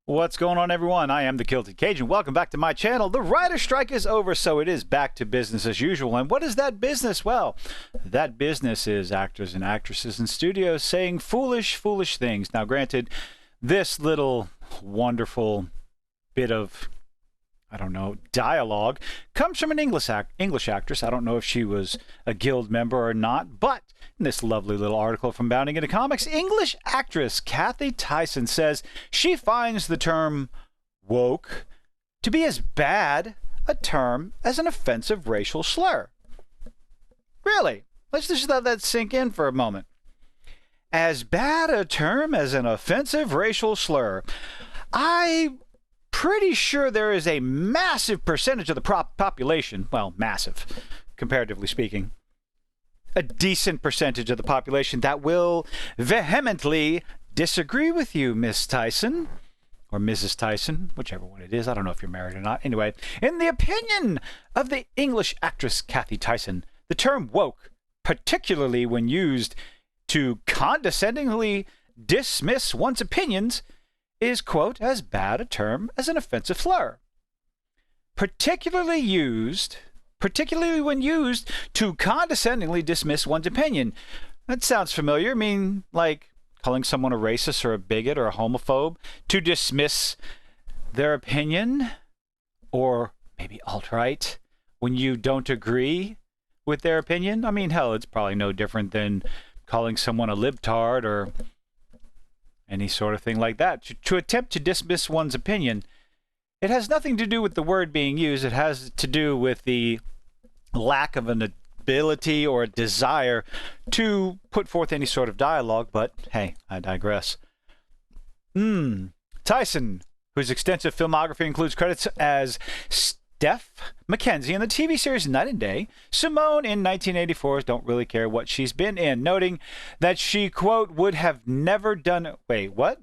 What's going on, everyone? I am the Kilted Cajun. Welcome back to my channel. The writer's strike is over, so it is back to business as usual. And what is that business? Well, that business is actors and actresses in studios saying foolish, foolish things. Now, granted, this little wonderful bit of, I don't know, dialogue comes from an English actress. I don't know if she was a guild member or not, but in this lovely little article from Bounding Into Comics, English actress Kathy Tyson says she finds the term woke to be as bad a term as an offensive racial slur. Really? Let's just let that sink in for a moment. As bad a term as an offensive racial slur. I'm pretty sure there is a massive percentage of the population, well, massive, comparatively speaking, a decent percentage of the population that will vehemently disagree with you, Miss Tyson, or Mrs. Tyson, whichever one it is. I don't know if you're married or not. Anyway, in the opinion of the English actress Kathy Tyson, the term woke, particularly when used to condescendingly dismiss one's opinions, is, quote, as bad a term as an offensive slur. Particularly when used to condescendingly dismiss one's opinion. That sounds familiar. I mean, like calling someone a racist or a bigot or a homophobe to dismiss their opinion, or maybe alt-right when you don't agree with their opinion. I mean, hell, it's probably no different than calling someone a libtard or any sort of thing like that. To attempt to dismiss one's opinion, it has nothing to do with the word being used. It has to do with the lack of an ability or a desire to put forth any sort of dialogue, but hey, I digress. Tyson, whose extensive filmography includes credits as Steph Mackenzie in the TV series Night and Day, Simone in 1984's Don't Really Care What She's Been In, noting that she, quote, would have never done,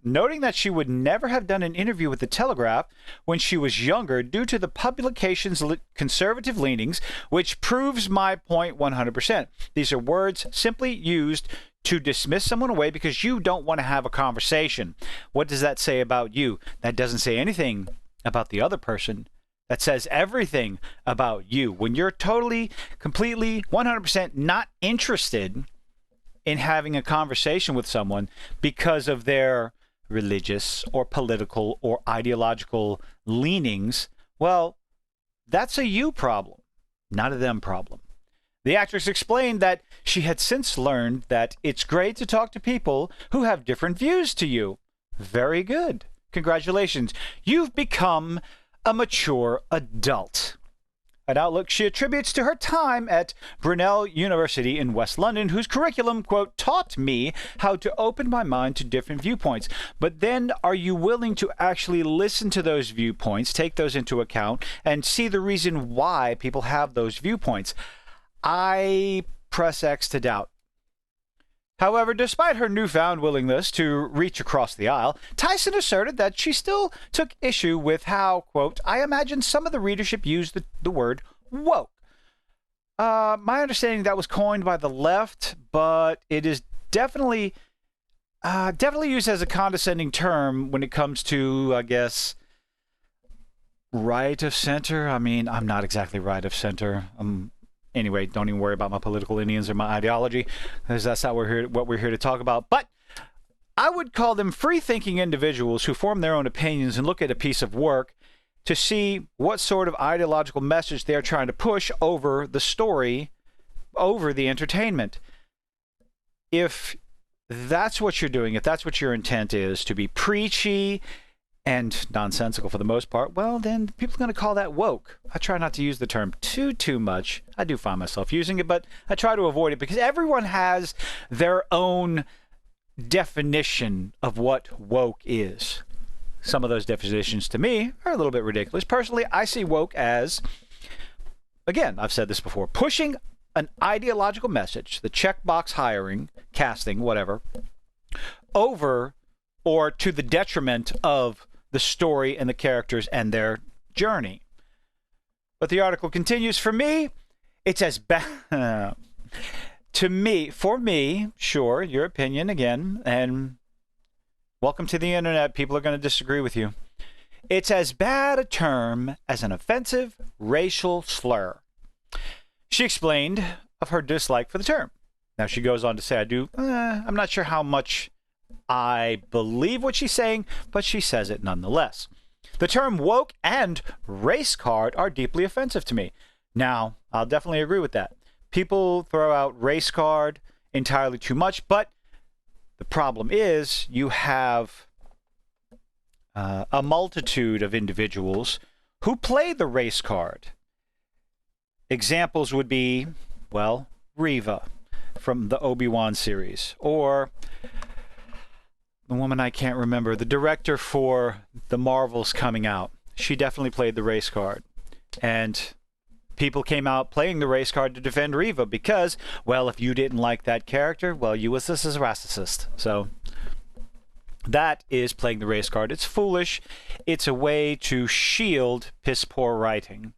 noting that she would never have done an interview with The Telegraph when she was younger due to the publication's conservative leanings, which proves my point 100%. These are words simply used to dismiss someone away because you don't want to have a conversation. What does that say about you? That doesn't say anything about the other person. That says everything about you. When you're totally, completely, 100% not interested in having a conversation with someone because of their religious or political or ideological leanings, well, that's a you problem, not a them problem. The actress explained that she had since learned that it's great to talk to people who have different views to you. Very good. Congratulations. You've become a mature adult. An outlook she attributes to her time at Brunel University in West London, whose curriculum, quote, taught me how to open my mind to different viewpoints. But then are you willing to actually listen to those viewpoints, take those into account, and see the reason why people have those viewpoints? I press X to doubt. However, despite her newfound willingness to reach across the aisle, Tyson asserted that she still took issue with how, quote, I imagine some of the readership used the word woke. My understanding that was coined by the left, but it is definitely used as a condescending term when it comes to, I guess, right of center. I mean, I'm not exactly right of center. Anyway, don't even worry about my political leanings or my ideology, because that's not what we're here to talk about. But I would call them free-thinking individuals who form their own opinions and look at a piece of work to see what sort of ideological message they're trying to push over the story, over the entertainment. If that's what you're doing, if that's what your intent is, to be preachy and nonsensical for the most part, well, then people are going to call that woke. I try not to use the term too much. I do find myself using it, but I try to avoid it because everyone has their own definition of what woke is. Some of those definitions to me are a little bit ridiculous. Personally, I see woke as, again, I've said this before, pushing an ideological message, the checkbox hiring, casting, whatever, over or to the detriment of the story and the characters and their journey. But the article continues, for me, it's as bad. For me, sure, your opinion again, and welcome to the internet. People are going to disagree with you. It's as bad a term as an offensive racial slur. She explained of her dislike for the term. Now she goes on to say, I'm not sure how much I believe what she's saying, but she says it nonetheless. The term woke and race card are deeply offensive to me. Now, I'll definitely agree with that. People throw out race card entirely too much, but the problem is you have a multitude of individuals who play the race card. Examples would be, well, Reva from the Obi-Wan series, or the woman I can't remember, the director for the Marvels coming out. She definitely played the race card. And people came out playing the race card to defend Reva because, well, if you didn't like that character, well, you was this as a racist. So that is playing the race card. It's foolish. It's a way to shield piss poor writing.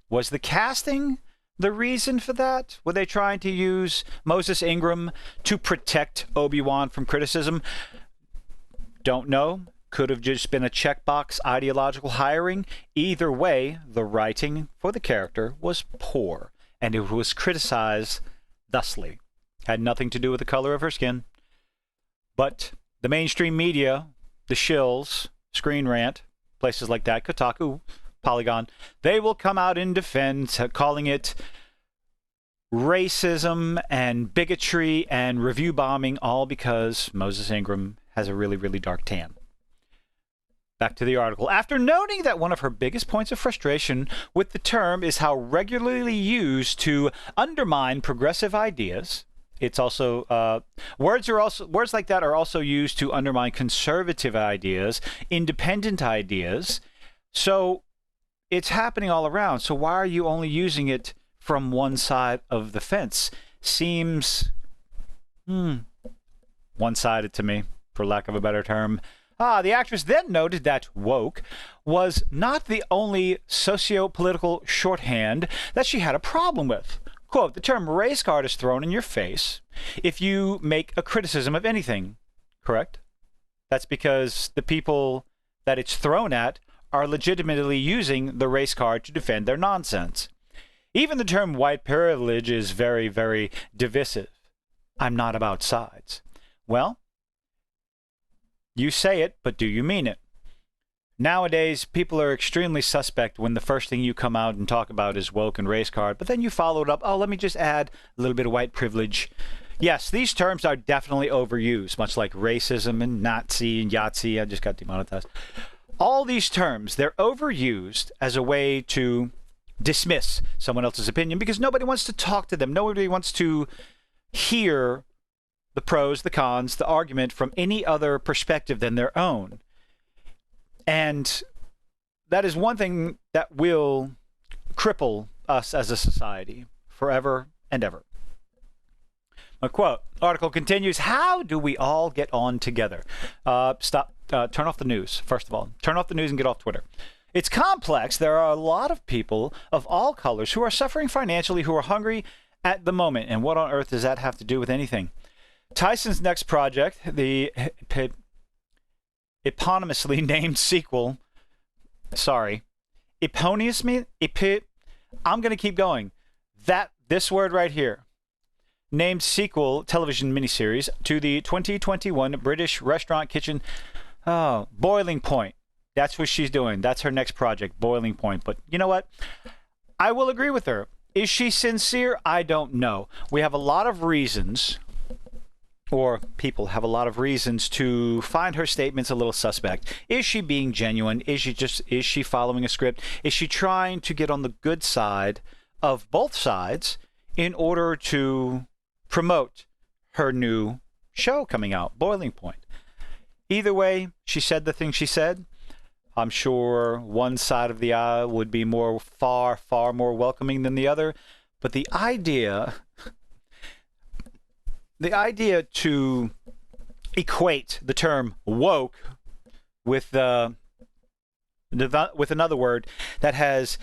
Was the casting the reason for that? Were they trying to use Moses Ingram to protect Obi-Wan from criticism? Don't know. Could have just been a checkbox ideological hiring. Either way, the writing for the character was poor, and it was criticized thusly. Had nothing to do with the color of her skin. But the mainstream media, the shills, Screen Rant, places like that, Kotaku, Polygon, they will come out in defense, calling it racism and bigotry and review bombing, all because Moses Ingram has a really, really dark tan. Back to the article. After noting that one of her biggest points of frustration with the term is how regularly used to undermine progressive ideas, it's also words like that are also used to undermine conservative ideas, independent ideas. So it's happening all around. So why are you only using it from one side of the fence? Seems one-sided to me, for lack of a better term. The actress then noted that woke was not the only socio-political shorthand that she had a problem with. Quote, the term race card is thrown in your face if you make a criticism of anything, correct? That's because the people that it's thrown at are legitimately using the race card to defend their nonsense. Even the term white privilege is very, very divisive. I'm not about sides. Well, you say it, but do you mean it? Nowadays, people are extremely suspect when the first thing you come out and talk about is woke and race card, but then you follow it up, oh, let me just add a little bit of white privilege. Yes, these terms are definitely overused, much like racism and Nazi and Yahtzee. I just got demonetized. All these terms, they're overused as a way to dismiss someone else's opinion because nobody wants to talk to them. Nobody wants to hear the pros, the cons, the argument from any other perspective than their own. And that is one thing that will cripple us as a society forever and ever. A quote, article continues, how do we all get on together? Turn off the news, first of all. Turn off the news and get off Twitter. It's complex. There are a lot of people of all colors who are suffering financially, who are hungry at the moment. And what on earth does that have to do with anything? Tyson's next project, the eponymously named sequel, I'm going to keep going. This word right here, named sequel television miniseries to the 2021 British restaurant kitchen, Boiling Point. That's what she's doing. That's her next project, Boiling Point. But you know what? I will agree with her. Is she sincere? I don't know. We have a lot of reasons, or people have a lot of reasons to find her statements a little suspect. Is she being genuine? Is she following a script? Is she trying to get on the good side of both sides in order to promote her new show coming out, Boiling Point? Either way, she said the thing she said. I'm sure one side of the aisle would be far more welcoming than the other. But the idea to equate the term woke with another word that has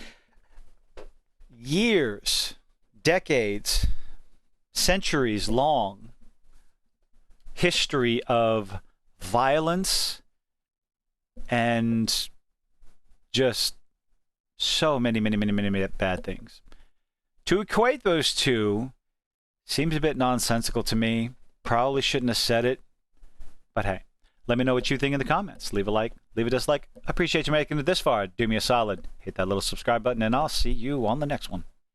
years, decades, centuries long history of violence and just so many, many, many, many, many bad things. To equate those two seems a bit nonsensical to me. Probably shouldn't have said it. But hey, let me know what you think in the comments. Leave a like, leave a dislike. I appreciate you making it this far. Do me a solid. Hit that little subscribe button, and I'll see you on the next one.